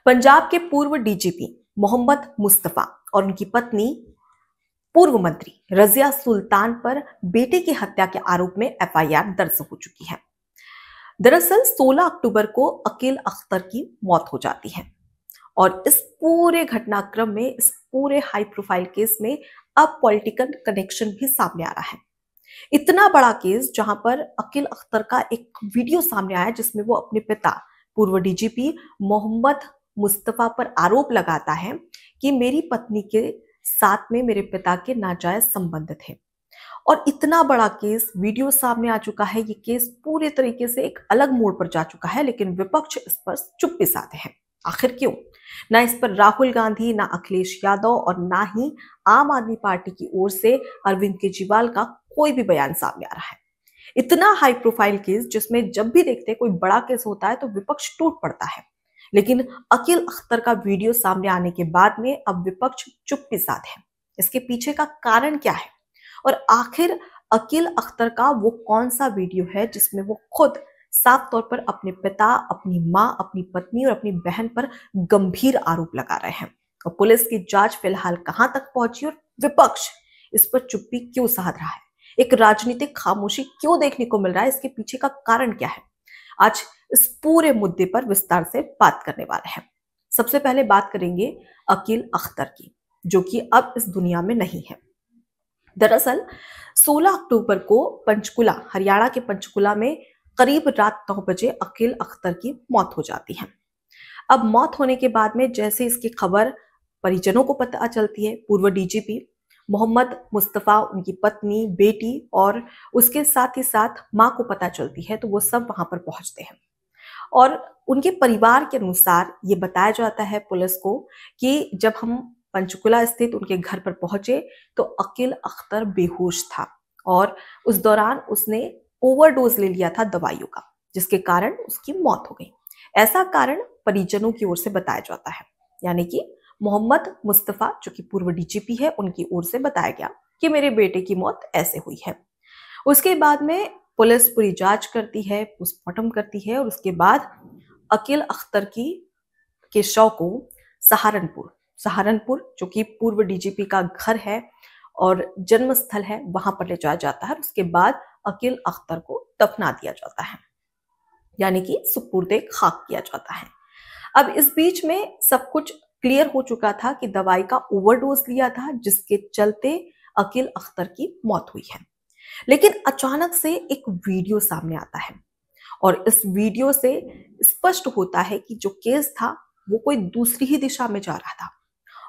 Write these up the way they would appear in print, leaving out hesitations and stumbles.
पंजाब के पूर्व डीजीपी मोहम्मद मुस्तफा और उनकी पत्नी पूर्व मंत्री रजिया सुल्तान पर बेटे की हत्या के आरोप में एफआईआर दर्ज हो चुकी है। दरअसल 16 अक्टूबर को अकील अख्तर की मौत हो जाती है और इस पूरे घटनाक्रम में, इस पूरे हाई प्रोफाइल केस में अब पॉलिटिकल कनेक्शन भी सामने आ रहा है। इतना बड़ा केस जहां पर अकील अख्तर का एक वीडियो सामने आया जिसमें वो अपने पिता पूर्व डीजीपी मोहम्मद मुस्तफा पर आरोप लगाता है कि मेरी पत्नी के साथ में मेरे पिता के नाजायज संबंध थे। और इतना बड़ा केस वीडियो सामने आ चुका है, ये केस पूरे तरीके से एक अलग मोड़ पर जा चुका है, लेकिन विपक्ष इस पर चुप्पी साधे हैं। आखिर क्यों? ना इस पर राहुल गांधी, ना अखिलेश यादव और ना ही आम आदमी पार्टी की ओर से अरविंद केजरीवाल का कोई भी बयान सामने आ रहा है। इतना हाई प्रोफाइल केस जिसमें जब भी देखते कोई बड़ा केस होता है तो विपक्ष टूट पड़ता है, लेकिन अकील अख्तर का वीडियो सामने आने के बाद में अब विपक्ष चुप्पी साधे है। इसके पीछे का कारण क्या है और आखिर अकील अख्तर का वो कौन सा वीडियो है जिसमें वो खुद साफ तौर पर अपने पिता, अपनी माँ, अपनी पत्नी और अपनी बहन पर गंभीर आरोप लगा रहे हैं। और पुलिस की जांच फिलहाल कहां तक पहुंची और विपक्ष इस पर चुप्पी क्यों साध रहा है, एक राजनीतिक खामोशी क्यों देखने को मिल रहा है, इसके पीछे का कारण क्या है, आज इस पूरे मुद्दे पर विस्तार से बात करने वाले हैं। सबसे पहले बात करेंगे अकील अख्तर की, जो कि अब इस दुनिया में नहीं है। दरअसल 16 अक्टूबर को पंचकुला, हरियाणा के पंचकुला में करीब रात 9 बजे अकील अख्तर की मौत हो जाती है। अब मौत होने के बाद में जैसे इसकी खबर परिजनों को पता चलती है, पूर्व डीजीपी मोहम्मद मुस्तफा, उनकी पत्नी, बेटी और उसके साथ ही साथ मां को पता चलती है, तो वो सब वहां पर पहुंचते हैं। और उनके परिवार के अनुसार ये बताया जाता है पुलिस को कि जब हम पंचकुला स्थित उनके घर पर पहुंचे तो अकील अख्तर बेहोश था और उस दौरान उसने ओवरडोज ले लिया था दवाइयों का, जिसके कारण उसकी मौत हो गई। ऐसा कारण परिजनों की ओर से बताया जाता है, यानी कि मोहम्मद मुस्तफा जो कि पूर्व डीजीपी है, उनकी ओर से बताया गया कि मेरे बेटे की मौत ऐसे हुई है। उसके बाद में पुलिस पूरी जांच करती है, पोस्टमार्टम करती है और उसके बाद अकील अख्तर की के शव को सहारनपुर जो कि पूर्व डीजीपी का घर है और जन्म स्थल है, वहां पर ले जाया जाता है। उसके बाद अकील अख्तर को दफना दिया जाता है, यानी कि सुपुर्दे खाक किया जाता है। अब इस बीच में सब कुछ क्लियर हो चुका था कि दवाई का ओवरडोज लिया था, जिसके चलते अकील अख्तर की मौत हुई है। लेकिन अचानक से एक वीडियो सामने आता है और इस वीडियो से स्पष्ट होता है कि जो केस था वो कोई दूसरी ही दिशा में जा रहा था।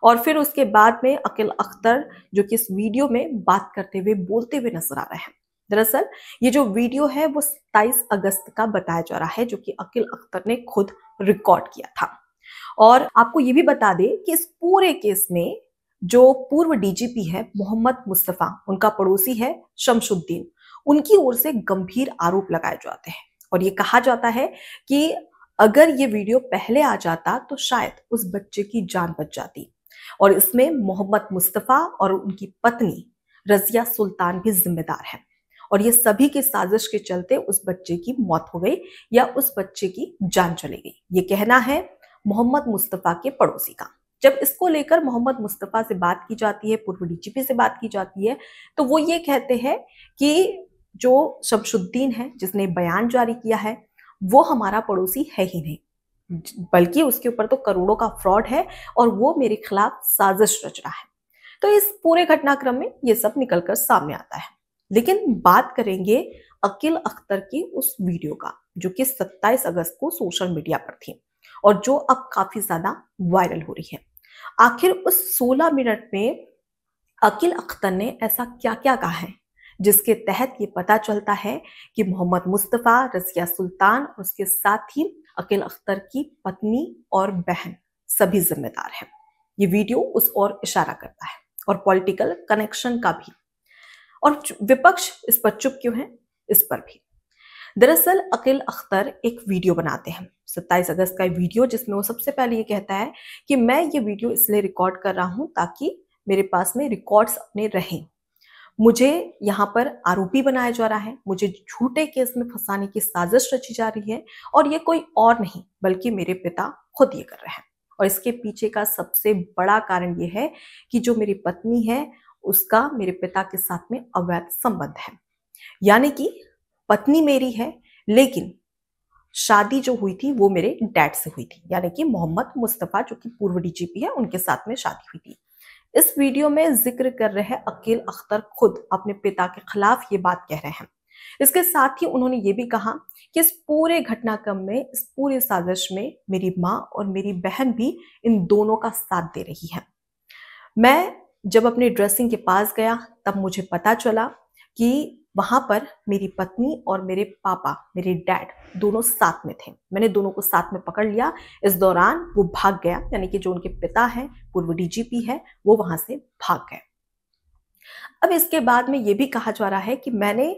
और फिर उसके बाद में अकील अख्तर जो कि इस वीडियो में बात करते हुए, बोलते हुए नजर आ रहे हैं। दरअसल ये जो वीडियो है वो 27 अगस्त का बताया जा रहा है, जो कि अकील अख्तर ने खुद रिकॉर्ड किया था। और आपको ये भी बता दें कि इस पूरे केस में जो पूर्व डीजीपी है मोहम्मद मुस्तफा, उनका पड़ोसी है शमशुद्दीन, उनकी ओर से गंभीर आरोप लगाए जाते हैं और ये कहा जाता है कि अगर ये वीडियो पहले आ जाता तो शायद उस बच्चे की जान बच जाती। और इसमें मोहम्मद मुस्तफा और उनकी पत्नी रजिया सुल्तान भी जिम्मेदार है और ये सभी की साजिश के चलते उस बच्चे की मौत हो गई या उस बच्चे की जान चली गई, ये कहना है मोहम्मद मुस्तफा के पड़ोसी का। जब इसको लेकर मोहम्मद मुस्तफा से बात की जाती है, पूर्व डीजीपी से बात की जाती है, तो वो ये कहते हैं कि जो शमशुद्दीन है जिसने बयान जारी किया है वो हमारा पड़ोसी है ही नहीं, बल्कि उसके ऊपर तो करोड़ों का फ्रॉड है और वो मेरे खिलाफ साजिश रच रहा है। तो इस पूरे घटनाक्रम में ये सब निकलकर सामने आता है। लेकिन बात करेंगे अकील अख्तर की उस वीडियो का, जो कि 27 अगस्त को सोशल मीडिया पर थी और जो अब काफी ज्यादा वायरल हो रही है। आखिर उस 16 मिनट में अकील अख्तर ने ऐसा क्या क्या कहा है जिसके तहत ये पता चलता है कि मोहम्मद मुस्तफा, रजिया सुल्तान और उसके साथ ही अकील अख्तर की पत्नी और बहन सभी जिम्मेदार हैं। ये वीडियो उस ओर इशारा करता है और पॉलिटिकल कनेक्शन का भी। और विपक्ष इस पर चुप क्यों है, इस पर भी। दरअसल अकील अख्तर एक वीडियो बनाते हैं 27 अगस्त का वीडियो, जिसमें वो सबसे पहले ये कहता है कि मैं ये वीडियो इसलिए रिकॉर्ड कर रहा हूं ताकि मेरे पास में रिकॉर्ड्स अपने रहें। मुझे यहाँ पर आरोपी बनाया जा रहा है, मुझे झूठे केस में फंसाने की साजिश रची जा रही है और ये कोई और नहीं बल्कि मेरे पिता खुद ये कर रहे हैं। और इसके पीछे का सबसे बड़ा कारण ये है कि जो मेरी पत्नी है उसका मेरे पिता के साथ में अवैध संबंध है। यानी कि पत्नी मेरी है, लेकिन शादी जो हुई थी वो मेरे डैड से हुई थी, यानी कि मोहम्मद मुस्तफा जो कि पूर्व डीजीपी है, उनके साथ में शादी हुई थी। इस वीडियो में जिक्र कर रहे अकील अख्तर खुद अपने पिता के खिलाफ ये बात कह रहे हैं। इसके साथ ही उन्होंने ये भी कहा कि इस पूरे घटनाक्रम में, इस पूरे साजिश में मेरी माँ और मेरी बहन भी इन दोनों का साथ दे रही है। मैं जब अपने ड्रेसिंग के पास गया तब मुझे पता चला कि वहां पर मेरी पत्नी और मेरे पापा, मेरे डैड दोनों साथ में थे। मैंने दोनों को साथ में पकड़ लिया। इस दौरान वो भाग गया, यानी कि जो उनके पिता हैं, पूर्व डीजीपी है, वो वहां से भाग गए। अब इसके बाद में ये भी कहा जा रहा है कि मैंने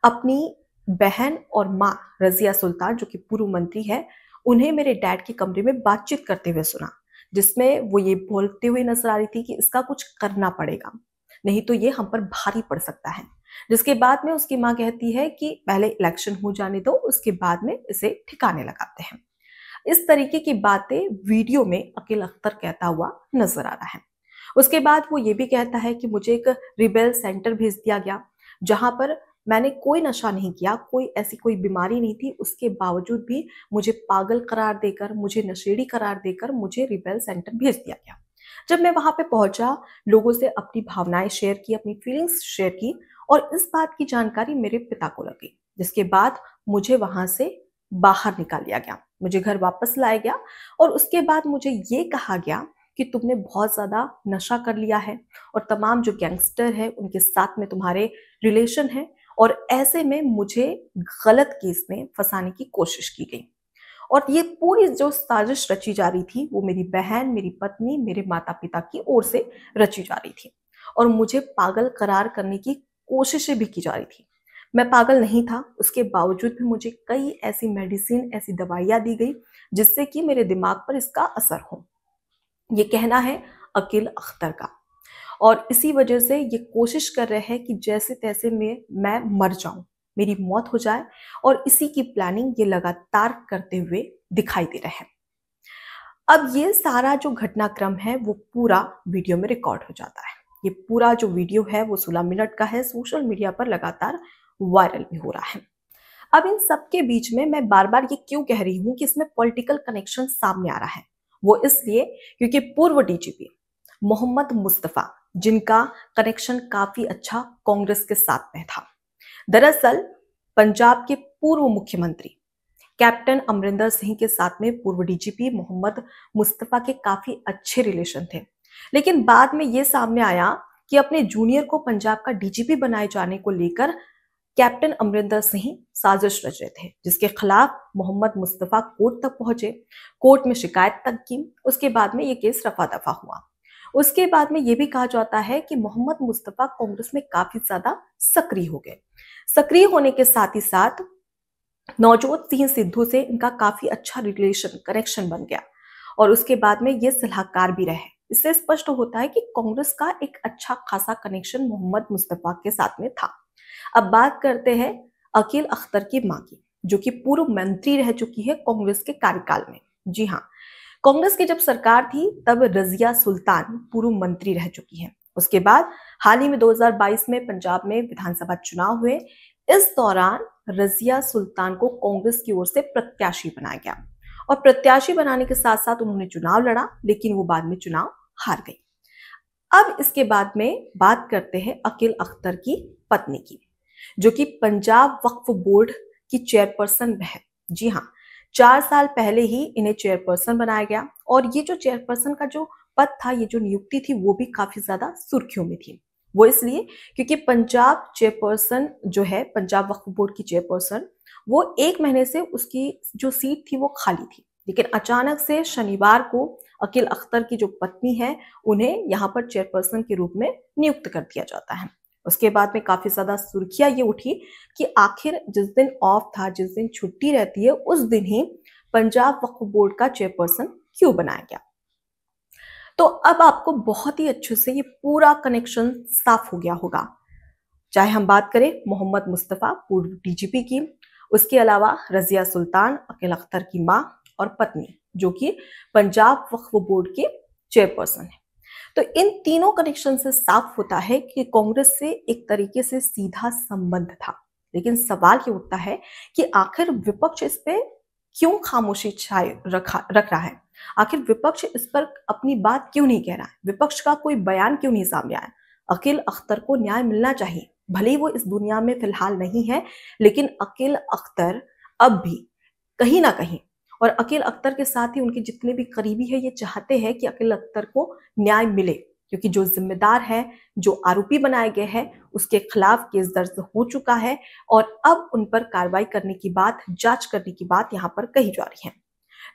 अपनी बहन और माँ रजिया सुल्तान जो कि पूर्व मंत्री है, उन्हें मेरे डैड के कमरे में बातचीत करते हुए सुना, जिसमें वो ये बोलते हुए नजर आ रही थी कि इसका कुछ करना पड़ेगा, नहीं तो ये हम पर भारी पड़ सकता है। जिसके बाद में उसकी माँ कहती है कि पहले इलेक्शन हो जाने दो, उसके बाद में इसे ठिकाने लगाते हैं। इस तरीके की बातें वीडियो में अकील अख्तर कहता हुआ नजर आ रहा है। उसके बाद वो ये भी कहता है कि मुझे एक रिबेल सेंटर भेज दिया गया, जहां पर मैंने कोई नशा नहीं किया, कोई बीमारी नहीं थी, उसके बावजूद भी मुझे पागल करार देकर, मुझे नशेड़ी करार देकर मुझे रिबेल सेंटर भेज दिया गया। जब मैं वहां पे पहुंचा, लोगों से अपनी भावनाएं शेयर की, अपनी फीलिंग्स शेयर की, और इस बात की जानकारी मेरे पिता को लगी, जिसके बाद मुझे वहां से बाहर निकाल लिया गया, मुझे घर वापस लाया गया। और उसके बाद मुझे ये कहा गया कि तुमने बहुत ज्यादा नशा कर लिया है और तमाम जो गैंगस्टर है उनके साथ में तुम्हारे रिलेशन है, और ऐसे में मुझे गलत केस में फंसाने की कोशिश की गई। और ये पूरी जो साजिश रची जा रही थी वो मेरी बहन, मेरी पत्नी, मेरे माता पिता की ओर से रची जा रही थी, और मुझे पागल करार करने की कोशिशें भी की जा रही थी। मैं पागल नहीं था, उसके बावजूद भी मुझे कई ऐसी मेडिसिन, ऐसी दवाइयां दी गई जिससे कि मेरे दिमाग पर इसका असर हो। ये कहना है अकील अख्तर का, और इसी वजह से ये कोशिश कर रहे हैं कि जैसे तैसे में मैं मर जाऊं, मेरी मौत हो जाए, और इसी की प्लानिंग ये लगातार करते हुए दिखाई दे रहे हैं। अब ये सारा जो घटनाक्रम है वो पूरा वीडियो में रिकॉर्ड हो जाता है। ये पूरा जो वीडियो है वो 16 मिनट का है, सोशल मीडिया पर लगातार वायरल भी हो रहा है। अब इन सब के बीच में मैं बार बार ये क्यों कह रही हूं कि इसमें पॉलिटिकल कनेक्शन सामने आ रहा है, वो इसलिए क्योंकि पूर्व डीजीपी मोहम्मद मुस्तफा, जिनका कनेक्शन काफी अच्छा कांग्रेस के साथ में था, दरअसल पंजाब के पूर्व मुख्यमंत्री कैप्टन अमरिंदर सिंह के साथ में पूर्व डीजीपी मोहम्मद मुस्तफा के काफी अच्छे रिलेशन थे। लेकिन बाद में यह सामने आया कि अपने जूनियर को पंजाब का डीजीपी बनाए जाने को लेकर कैप्टन अमरिंदर सिंह साजिश रच रहे थे, जिसके खिलाफ मोहम्मद मुस्तफा कोर्ट तक पहुंचे, कोर्ट में शिकायत तक की। उसके बाद में ये केस रफा दफा हुआ। उसके बाद में ये भी कहा जाता है कि मोहम्मद मुस्तफा कांग्रेस में काफी ज्यादा सक्रिय हो गए। सक्रिय होने के साथ ही साथ नवजोत सिंह सिद्धू से इनका काफी अच्छा रिलेशन, कनेक्शन बन गया, और उसके बाद में ये सलाहकार भी रहे। इससे स्पष्ट होता है कि कांग्रेस का एक अच्छा खासा कनेक्शन मोहम्मद मुस्तफा के साथ में था। अब बात करते हैं अकील अख्तर की मां की, जो कि पूर्व मंत्री रह चुकी है कांग्रेस के कार्यकाल में। जी हाँ, कांग्रेस की जब सरकार थी तब रजिया सुल्तान पूर्व मंत्री रह चुकी है। उसके बाद हाल ही में 2022 में पंजाब में विधानसभा चुनाव हुए। इस दौरान रजिया सुल्तान को कांग्रेस की ओर से प्रत्याशी बनाया गया, और प्रत्याशी बनाने के साथ साथ उन्होंने चुनाव लड़ा, लेकिन वो बाद में चुनाव हार गई। अब इसके बाद में बात करते हैं अकील अख्तर की पत्नी की, जो कि पंजाब वक्फ बोर्ड की चेयरपर्सन है। जी हाँ, 4 साल पहले ही इन्हें चेयरपर्सन बनाया गया, और ये जो चेयरपर्सन का जो पद था, ये जो नियुक्ति थी, वो भी काफी ज्यादा सुर्खियों में थी। वो इसलिए क्योंकि पंजाब चेयरपर्सन जो है, पंजाब वक्फ बोर्ड की चेयरपर्सन, वो 1 महीने से उसकी जो सीट थी वो खाली थी, लेकिन अचानक से शनिवार को अकील अख्तर की जो पत्नी है, उन्हें यहाँ पर चेयरपर्सन के रूप में नियुक्त कर दिया जाता है। उसके बाद में काफी ज्यादा सुर्खियां ये उठी कि आखिर जिस दिन ऑफ था, जिस दिन छुट्टी रहती है, उस दिन ही पंजाब वक्फ बोर्ड का चेयरपर्सन क्यों बनाया गया। तो अब आपको बहुत ही अच्छे से ये पूरा कनेक्शन साफ हो गया होगा। चाहे हम बात करें मोहम्मद मुस्तफा पूर्व डीजीपी की, उसके अलावा रजिया सुल्तान अकील अख्तर की मां और पत्नी, जो कि पंजाब वक्फ बोर्ड के चेयरपर्सन है। तो इन तीनों कनेक्शन से साफ होता है कि कांग्रेस से एक तरीके से सीधा संबंध था। लेकिन सवाल ये उठता है कि आखिर विपक्ष इस पे क्यों खामोशी छाए रख रहा है? आखिर विपक्ष इस पर अपनी बात क्यों नहीं कह रहा है? विपक्ष का कोई बयान क्यों नहीं सामने आया? अकील अख्तर को न्याय मिलना चाहिए, भले ही वो इस दुनिया में फिलहाल नहीं है, लेकिन अकील अख्तर अब भी कहीं ना कहीं, और अकील अख्तर के साथ ही उनके जितने भी करीबी है, ये चाहते हैं कि अकील अख्तर को न्याय मिले, क्योंकि जो जिम्मेदार है, जो आरोपी बनाए गए हैं, उसके खिलाफ केस दर्ज हो चुका है और अब उन पर कार्रवाई करने की बात, जांच करने की बात यहाँ पर कही जा रही है।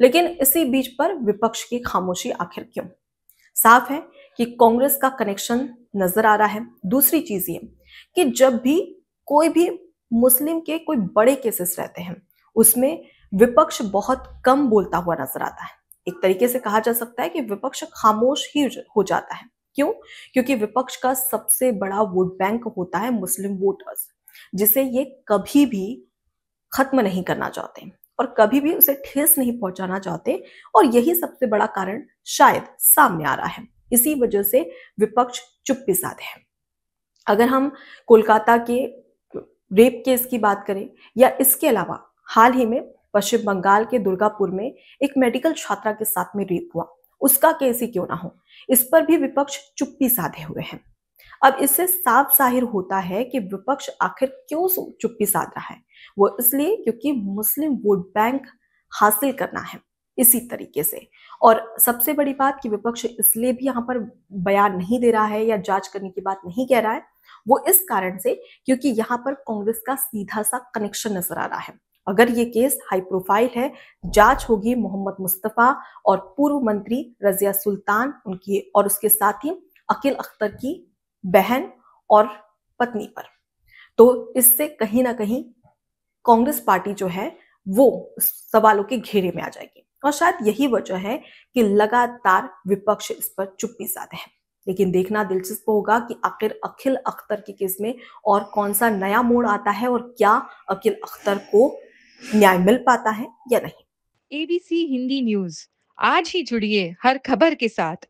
लेकिन इसी बीच पर विपक्ष की खामोशी आखिर क्यों? साफ है कि कांग्रेस का कनेक्शन नजर आ रहा है। दूसरी चीज ये कि जब भी कोई भी मुस्लिम के कोई बड़े केसेस रहते हैं, उसमें विपक्ष बहुत कम बोलता हुआ नजर आता है। एक तरीके से कहा जा सकता है कि विपक्ष खामोश ही हो जाता है। क्यों? क्योंकि विपक्ष का सबसे बड़ा वोट बैंक होता है मुस्लिम वोटर्स, जिसे ये कभी भी खत्म नहीं करना चाहते और कभी भी उसे ठेस नहीं पहुंचाना चाहते, और यही सबसे बड़ा कारण शायद सामने आ रहा है। इसी वजह से विपक्ष चुप्पी साधे है। अगर हम कोलकाता के रेप केस की बात करें, या इसके अलावा हाल ही में पश्चिम बंगाल के दुर्गापुर में एक मेडिकल छात्रा के साथ में रेप हुआ, उसका केस ही क्यों ना हो, इस पर भी विपक्ष चुप्पी साधे हुए हैं। अब इससे साफ जाहिर होता है कि विपक्ष आखिर क्यों चुप्पी साध रहा है। वो इसलिए क्योंकि मुस्लिम वोट बैंक हासिल करना है इसी तरीके से। और सबसे बड़ी बात कि विपक्ष इसलिए भी यहाँ पर बयान नहीं दे रहा है या जांच करने की बात नहीं कह रहा है, वो इस कारण से क्योंकि यहाँ पर कांग्रेस का सीधा सा कनेक्शन नजर आ रहा है। अगर ये केस हाई प्रोफाइल है, जांच होगी मोहम्मद मुस्तफा और पूर्व मंत्री रजिया सुल्तान उनकी और उसके साथ ही अकील अख्तर की बहन और पत्नी पर, तो इससे कहीं ना कहीं कांग्रेस पार्टी जो है वो सवालों के घेरे में आ जाएगी। और शायद यही वजह है कि लगातार विपक्ष इस पर चुप्पी साधे है। लेकिन देखना दिलचस्प होगा कि आखिर अकील अख्तर के केस में और कौन सा नया मोड़ आता है और क्या अकील अख्तर को न्याय मिल पाता है या नहीं। एबीसी हिंदी न्यूज, आज ही जुड़िए हर खबर के साथ।